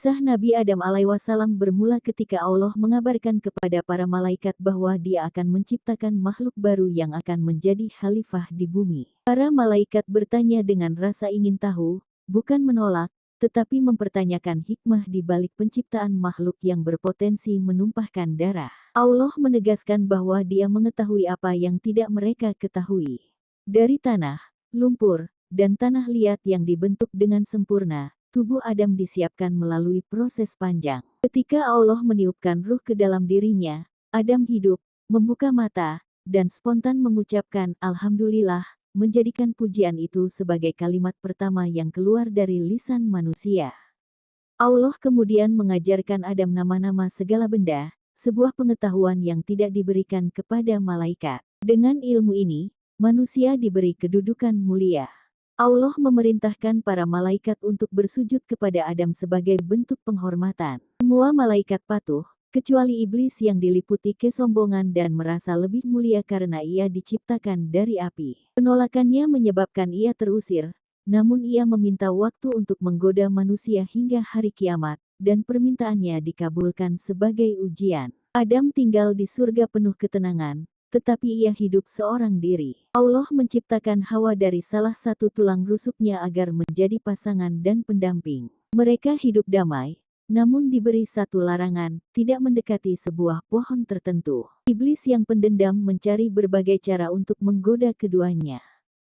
Kisah Nabi Adam alaihissalam bermula ketika Allah mengabarkan kepada para malaikat bahwa Dia akan menciptakan makhluk baru yang akan menjadi khalifah di bumi. Para malaikat bertanya dengan rasa ingin tahu, bukan menolak, tetapi mempertanyakan hikmah di balik penciptaan makhluk yang berpotensi menumpahkan darah. Allah menegaskan bahwa Dia mengetahui apa yang tidak mereka ketahui. Dari tanah, lumpur, dan tanah liat yang dibentuk dengan sempurna, tubuh Adam disiapkan melalui proses panjang. Ketika Allah meniupkan ruh ke dalam dirinya, Adam hidup, membuka mata, dan spontan mengucapkan Alhamdulillah, menjadikan pujian itu sebagai kalimat pertama yang keluar dari lisan manusia. Allah kemudian mengajarkan Adam nama-nama segala benda, sebuah pengetahuan yang tidak diberikan kepada malaikat. Dengan ilmu ini, manusia diberi kedudukan mulia. Allah memerintahkan para malaikat untuk bersujud kepada Adam sebagai bentuk penghormatan. Semua malaikat patuh, kecuali iblis yang diliputi kesombongan dan merasa lebih mulia karena ia diciptakan dari api. Penolakannya menyebabkan ia terusir, namun ia meminta waktu untuk menggoda manusia hingga hari kiamat, dan permintaannya dikabulkan sebagai ujian. Adam tinggal di surga penuh ketenangan, tetapi ia hidup seorang diri. Allah menciptakan Hawa dari salah satu tulang rusuknya agar menjadi pasangan dan pendamping. Mereka hidup damai, namun diberi satu larangan, tidak mendekati sebuah pohon tertentu. Iblis yang pendendam mencari berbagai cara untuk menggoda keduanya.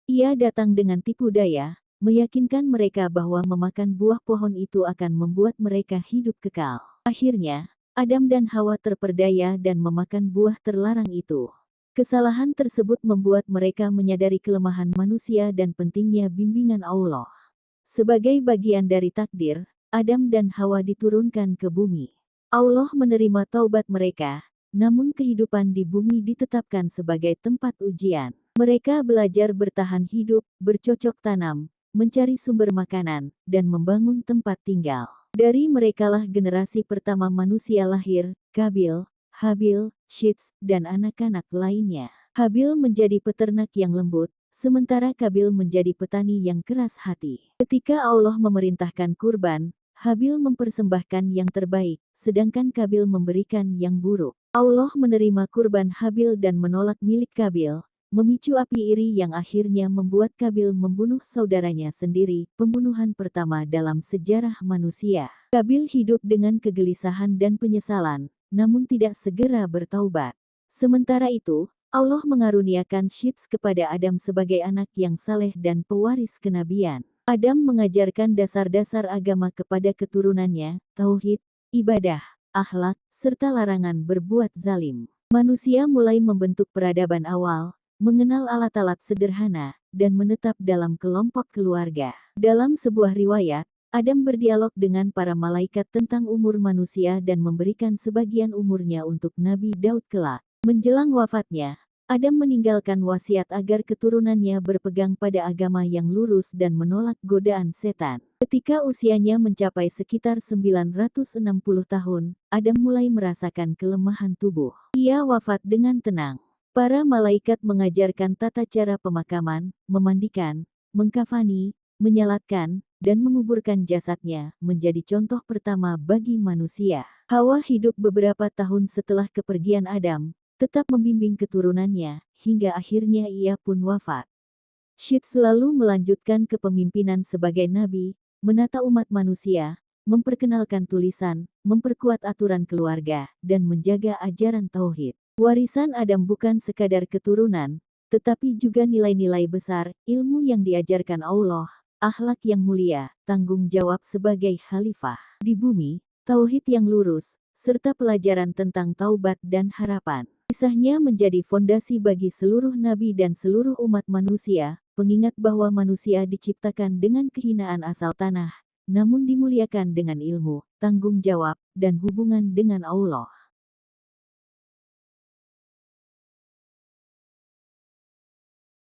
Ia datang dengan tipu daya, meyakinkan mereka bahwa memakan buah pohon itu akan membuat mereka hidup kekal. Akhirnya, Adam dan Hawa terperdaya dan memakan buah terlarang itu. Kesalahan tersebut membuat mereka menyadari kelemahan manusia dan pentingnya bimbingan Allah. Sebagai bagian dari takdir, Adam dan Hawa diturunkan ke bumi. Allah menerima taubat mereka, namun kehidupan di bumi ditetapkan sebagai tempat ujian. Mereka belajar bertahan hidup, bercocok tanam, mencari sumber makanan, dan membangun tempat tinggal. Dari merekalah generasi pertama manusia lahir, Kabil, Habil, Syits, dan anak-anak lainnya. Habil menjadi peternak yang lembut, sementara Kabil menjadi petani yang keras hati. Ketika Allah memerintahkan kurban, Habil mempersembahkan yang terbaik, sedangkan Kabil memberikan yang buruk. Allah menerima kurban Habil dan menolak milik Kabil, memicu api iri yang akhirnya membuat Kabil membunuh saudaranya sendiri, pembunuhan pertama dalam sejarah manusia. Kabil hidup dengan kegelisahan dan penyesalan, namun tidak segera bertaubat. Sementara itu, Allah mengaruniakan Syits kepada Adam sebagai anak yang saleh dan pewaris kenabian. Adam mengajarkan dasar-dasar agama kepada keturunannya, tauhid, ibadah, akhlak, serta larangan berbuat zalim. Manusia mulai membentuk peradaban awal, mengenal alat-alat sederhana, dan menetap dalam kelompok keluarga. Dalam sebuah riwayat, Adam berdialog dengan para malaikat tentang umur manusia dan memberikan sebagian umurnya untuk Nabi Daud kelak. Menjelang wafatnya, Adam meninggalkan wasiat agar keturunannya berpegang pada agama yang lurus dan menolak godaan setan. Ketika usianya mencapai sekitar 960 tahun, Adam mulai merasakan kelemahan tubuh. Ia wafat dengan tenang. Para malaikat mengajarkan tata cara pemakaman, memandikan, mengkafani, menyalatkan, dan menguburkan jasadnya, menjadi contoh pertama bagi manusia. Hawa hidup beberapa tahun setelah kepergian Adam, tetap membimbing keturunannya, hingga akhirnya ia pun wafat. Syits selalu melanjutkan kepemimpinan sebagai nabi, menata umat manusia, memperkenalkan tulisan, memperkuat aturan keluarga, dan menjaga ajaran tauhid. Warisan Adam bukan sekadar keturunan, tetapi juga nilai-nilai besar, ilmu yang diajarkan Allah, akhlak yang mulia, tanggung jawab sebagai khalifah di bumi, tauhid yang lurus, serta pelajaran tentang taubat dan harapan. Kisahnya menjadi fondasi bagi seluruh nabi dan seluruh umat manusia, pengingat bahwa manusia diciptakan dengan kehinaan asal tanah, namun dimuliakan dengan ilmu, tanggung jawab, dan hubungan dengan Allah.